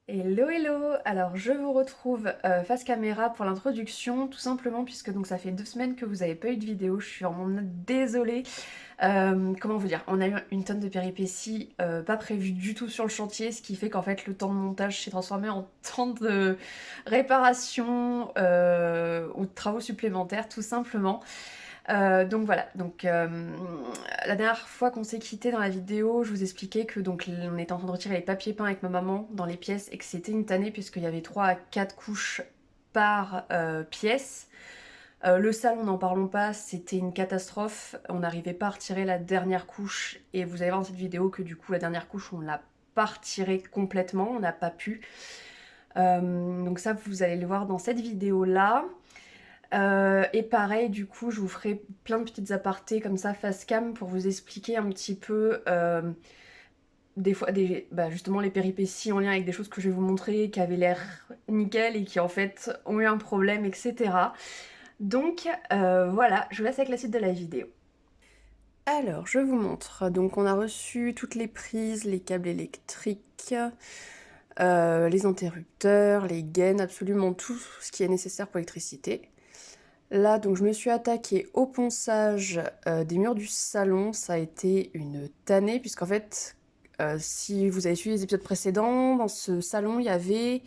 Hello hello! Alors je vous retrouve face caméra pour l'introduction, tout simplement puisque donc ça fait 2 semaines que vous n'avez pas eu de vidéo, je suis vraiment désolée. Comment vous dire? On a eu une tonne de péripéties pas prévues du tout sur le chantier, ce qui fait qu'en fait le temps de montage s'est transformé en temps de réparation ou de travaux supplémentaires tout simplement. Donc voilà, la dernière fois qu'on s'est quitté dans la vidéo, je vous expliquais que donc on était en train de retirer les papiers peints avec ma maman dans les pièces et que c'était une tannée puisqu'il y avait 3 à 4 couches par pièce. Le salon, n'en parlons pas, c'était une catastrophe. On n'arrivait pas à retirer la dernière couche et vous allez voir dans cette vidéo que du coup la dernière couche on l'a pas retirée complètement, on n'a pas pu. Donc ça vous allez le voir dans cette vidéo là. Et pareil, du coup, je vous ferai plein de petites apartés comme ça face cam pour vous expliquer un petit peu des fois justement les péripéties en lien avec des choses que je vais vous montrer qui avaient l'air nickel et qui en fait ont eu un problème, etc. Donc voilà, je vous laisse avec la suite de la vidéo. Alors, je vous montre. Donc, on a reçu toutes les prises, les câbles électriques, les interrupteurs, les gaines, absolument tout ce qui est nécessaire pour l'électricité. Là, donc, je me suis attaquée au ponçage des murs du salon. Ça a été une tannée, puisqu'en fait, si vous avez suivi les épisodes précédents, dans ce salon, il y avait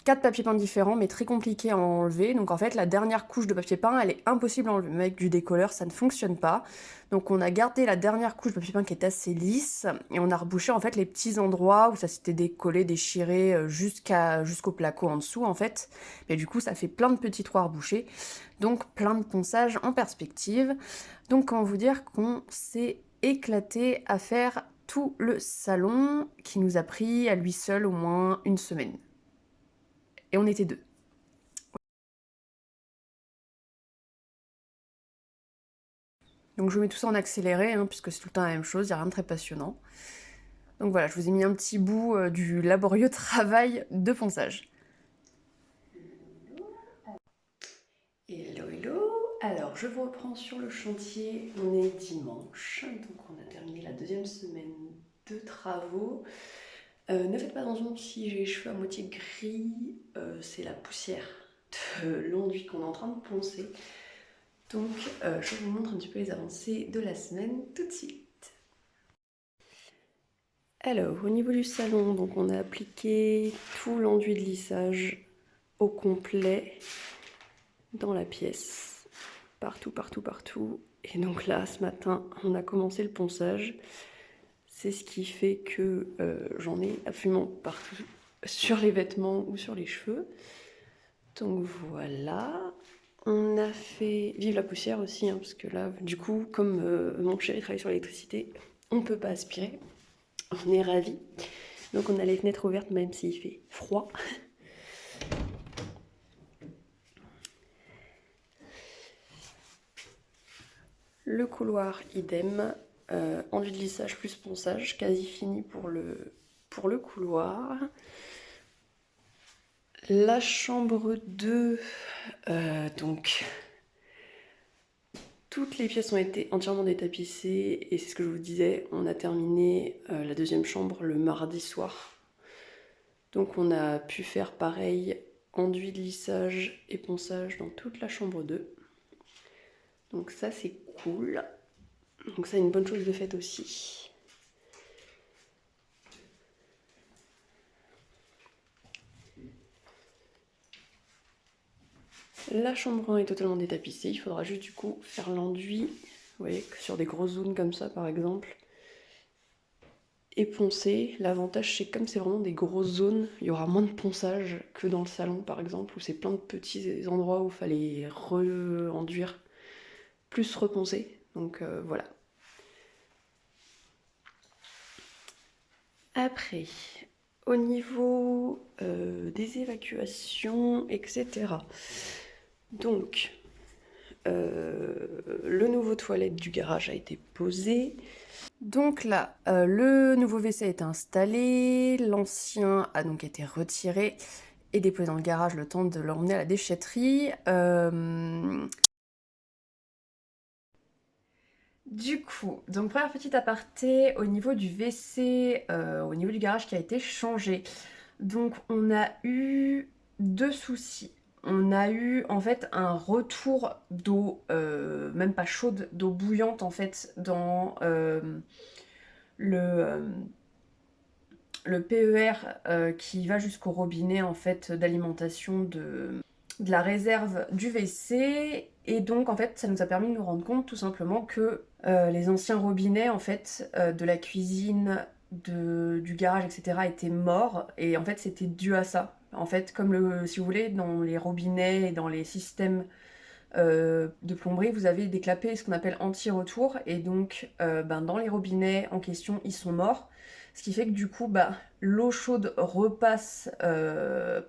4 papiers peints différents, mais très compliqués à enlever. Donc en fait, la dernière couche de papier peint, elle est impossible à enlever. Même avec du décolleur, ça ne fonctionne pas. Donc on a gardé la dernière couche de papier peint qui est assez lisse, et on a rebouché en fait les petits endroits où ça s'était décollé, déchiré jusqu'au placo en dessous en fait. Mais du coup, ça fait plein de petits trous à reboucher. Donc plein de ponçage en perspective. Donc comment vous dire qu'on s'est éclaté à faire tout le salon qui nous a pris à lui seul au moins une semaine. Et on était 2. Donc je mets tout ça en accéléré, hein, puisque c'est tout le temps la même chose, il n'y a rien de très passionnant. Donc voilà, je vous ai mis un petit bout du laborieux travail de ponçage. Hello hello. Alors je vous reprends sur le chantier, on est dimanche, donc on a terminé la 2e semaine de travaux. Ne faites pas attention si j'ai les cheveux à moitié gris, c'est la poussière de l'enduit qu'on est en train de poncer. Donc je vous montre un petit peu les avancées de la semaine tout de suite. Alors, au niveau du salon, donc on a appliqué tout l'enduit de lissage au complet dans la pièce. Partout, partout, partout. Et donc là, ce matin, on a commencé le ponçage. C'est ce qui fait que j'en ai absolument partout, sur les vêtements ou sur les cheveux. Donc voilà. On a fait... Vive la poussière aussi, hein, parce que là, du coup, comme mon chéri travaille sur l'électricité, on ne peut pas aspirer. On est ravis. Donc on a les fenêtres ouvertes même s'il fait froid. Le couloir, idem. Enduit de lissage plus ponçage, quasi fini pour le couloir. La chambre 2, donc toutes les pièces ont été entièrement détapissées et c'est ce que je vous disais, on a terminé la 2e chambre le mardi soir. Donc on a pu faire pareil, enduit de lissage et ponçage dans toute la chambre 2. Donc ça c'est cool. Donc ça, une bonne chose de faite aussi. La chambre 1 est totalement détapissée. Il faudra juste du coup faire l'enduit. Vous voyez, sur des grosses zones comme ça par exemple. Et poncer. L'avantage c'est que comme c'est vraiment des grosses zones, il y aura moins de ponçage que dans le salon par exemple, où c'est plein de petits endroits où il fallait re-enduire, plus reponcer. Donc voilà. Après, au niveau des évacuations, etc. Donc, le nouveau toilette du garage a été posé. Donc là, le nouveau WC a été installé, l'ancien a donc été retiré et déposé dans le garage le temps de l'emmener à la déchetterie. Du coup, donc première petite aparté au niveau du WC, au niveau du garage qui a été changé. Donc on a eu deux soucis. On a eu en fait un retour d'eau, même pas chaude, d'eau bouillante en fait dans le, euh, le PER qui va jusqu'au robinet en fait d'alimentation de la réserve du WC. Et donc en fait ça nous a permis de nous rendre compte tout simplement que les anciens robinets en fait de la cuisine, du garage, etc. étaient morts. Et en fait c'était dû à ça. En fait, comme si vous voulez, dans les robinets et dans les systèmes de plomberie, vous avez des clapets, ce qu'on appelle anti-retour. Et donc dans les robinets en question, ils sont morts. Ce qui fait que du coup, l'eau chaude repasse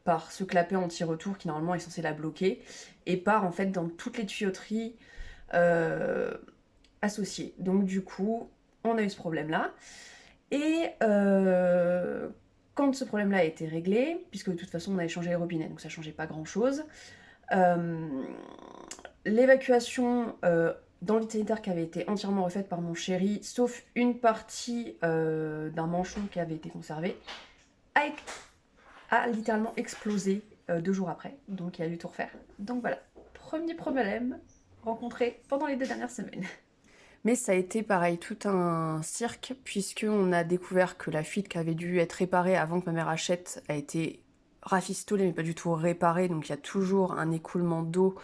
par ce clapet anti-retour qui normalement est censé la bloquer et part en fait dans toutes les tuyauteries euh, associées. Donc du coup, on a eu ce problème-là. Et quand ce problème-là a été réglé, puisque de toute façon on avait changé les robinets, donc ça changeait pas grand-chose, euh, l'évacuation dans l'utilitaire qui avait été entièrement refaite par mon chéri, sauf une partie d'un manchon qui avait été conservé, a, a littéralement explosé 2 jours après. Donc il a dû tout refaire. Donc voilà, premier problème rencontré pendant les 2 dernières semaines. Mais ça a été pareil, tout un cirque, puisqu'on a découvert que la fuite qui avait dû être réparée avant que ma mère achète a été rafistolée, mais pas du tout réparée. Donc il y a toujours un écoulement d'eau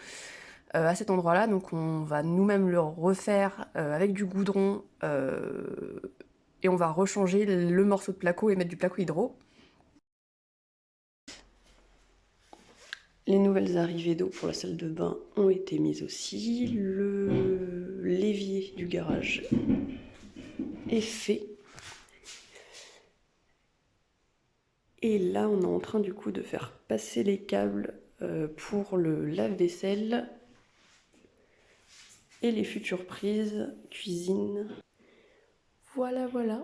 à cet endroit-là. Donc on va nous-mêmes le refaire avec du goudron et on va rechanger le morceau de placo et mettre du placo hydro. Les nouvelles arrivées d'eau pour la salle de bain ont été mises aussi. L'évier du garage est fait. Et là, on est en train du coup de faire passer les câbles pour le lave-vaisselle et les futures prises cuisine. Voilà, voilà.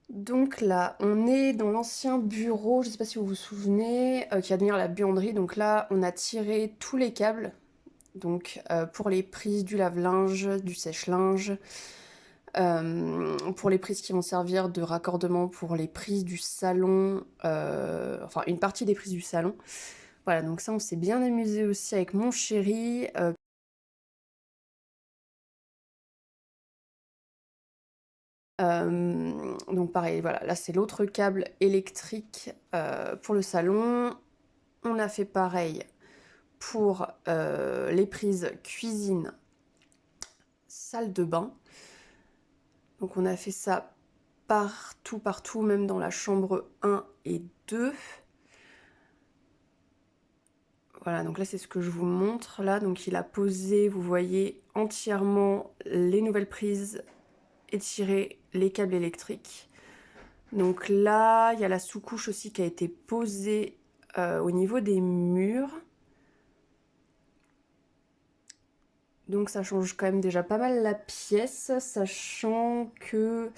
Donc là, on est dans l'ancien bureau, je ne sais pas si vous vous souvenez, qui va devenir la buanderie. Donc là, on a tiré tous les câbles, donc pour les prises du lave-linge, du sèche-linge, pour les prises qui vont servir de raccordement pour les prises du salon, enfin une partie des prises du salon. Voilà, donc ça on s'est bien amusé aussi avec mon chéri. Donc pareil, voilà, là c'est l'autre câble électrique pour le salon. On a fait pareil pour les prises cuisine, salle de bain. Donc on a fait ça partout, même dans la chambre 1 et 2. Voilà, donc là c'est ce que je vous montre là. Donc il a posé, vous voyez, entièrement les nouvelles prises et tiré les câbles électriques. Donc là, il y a la sous-couche aussi qui a été posée au niveau des murs. Donc ça change quand même déjà pas mal la pièce, sachant que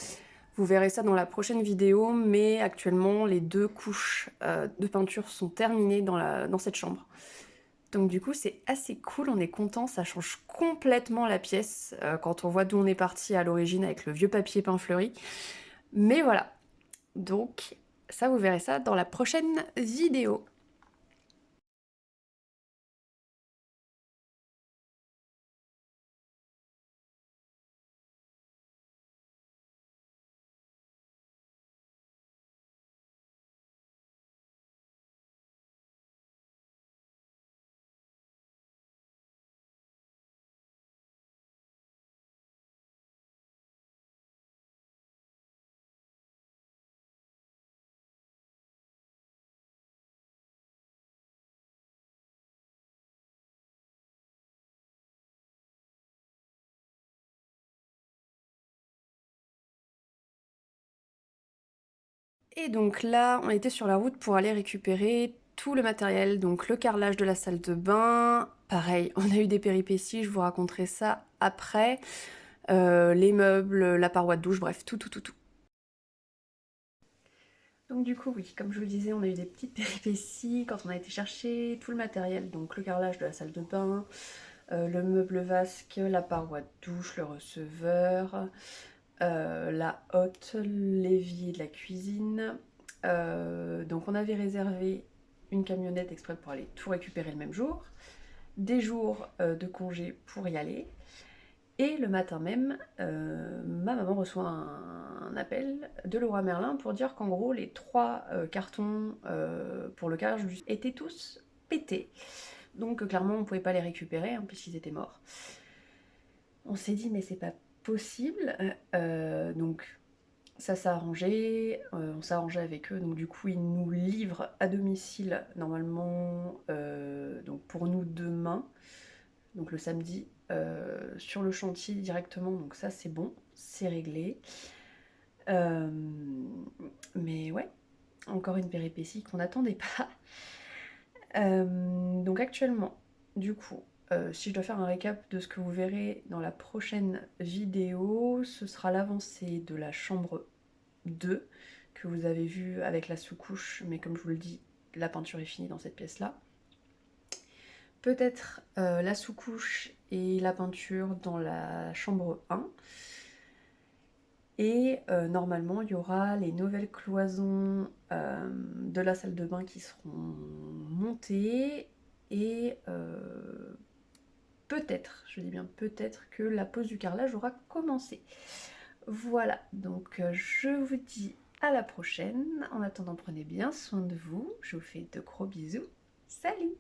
vous verrez ça dans la prochaine vidéo, mais actuellement les 2 couches de peinture sont terminées dans cette chambre. Donc du coup c'est assez cool, on est content, ça change complètement la pièce quand on voit d'où on est parti à l'origine avec le vieux papier peint fleuri. Mais voilà, donc ça vous verrez ça dans la prochaine vidéo. Et donc là, on était sur la route pour aller récupérer tout le matériel, donc le carrelage de la salle de bain. Pareil, on a eu des péripéties, je vous raconterai ça après. Les meubles, la paroi de douche, bref, tout. Donc du coup, oui, comme je vous le disais, on a eu des petites péripéties quand on a été chercher tout le matériel, donc le carrelage de la salle de bain, le meuble vasque, la paroi de douche, le receveur, la hotte, l'évier de la cuisine. Donc on avait réservé une camionnette exprès pour aller tout récupérer le même jour, des jours de congé pour y aller. Et le matin même, ma maman reçoit un appel de Leroy Merlin pour dire qu'en gros, les 3 cartons pour le carrelage du étaient tous pétés. Donc clairement, on ne pouvait pas les récupérer, hein, puisqu'ils étaient morts. On s'est dit, mais c'est pas possible. Donc ça s'est arrangé, on s'est arrangé avec eux, donc du coup ils nous livrent à domicile normalement donc pour nous demain, donc le samedi, sur le chantier directement, donc ça c'est bon, c'est réglé. Mais ouais, encore une péripétie qu'on n'attendait pas. Donc actuellement, du coup, si je dois faire un récap de ce que vous verrez dans la prochaine vidéo, ce sera l'avancée de la chambre 2 que vous avez vu avec la sous-couche, mais comme je vous le dis, la peinture est finie dans cette pièce-là. Peut-être la sous-couche et la peinture dans la chambre 1. Et normalement, il y aura les nouvelles cloisons de la salle de bain qui seront montées. Et peut-être, je dis bien peut-être, que la pose du carrelage aura commencé. Voilà, donc je vous dis à la prochaine. En attendant, prenez bien soin de vous. Je vous fais de gros bisous. Salut!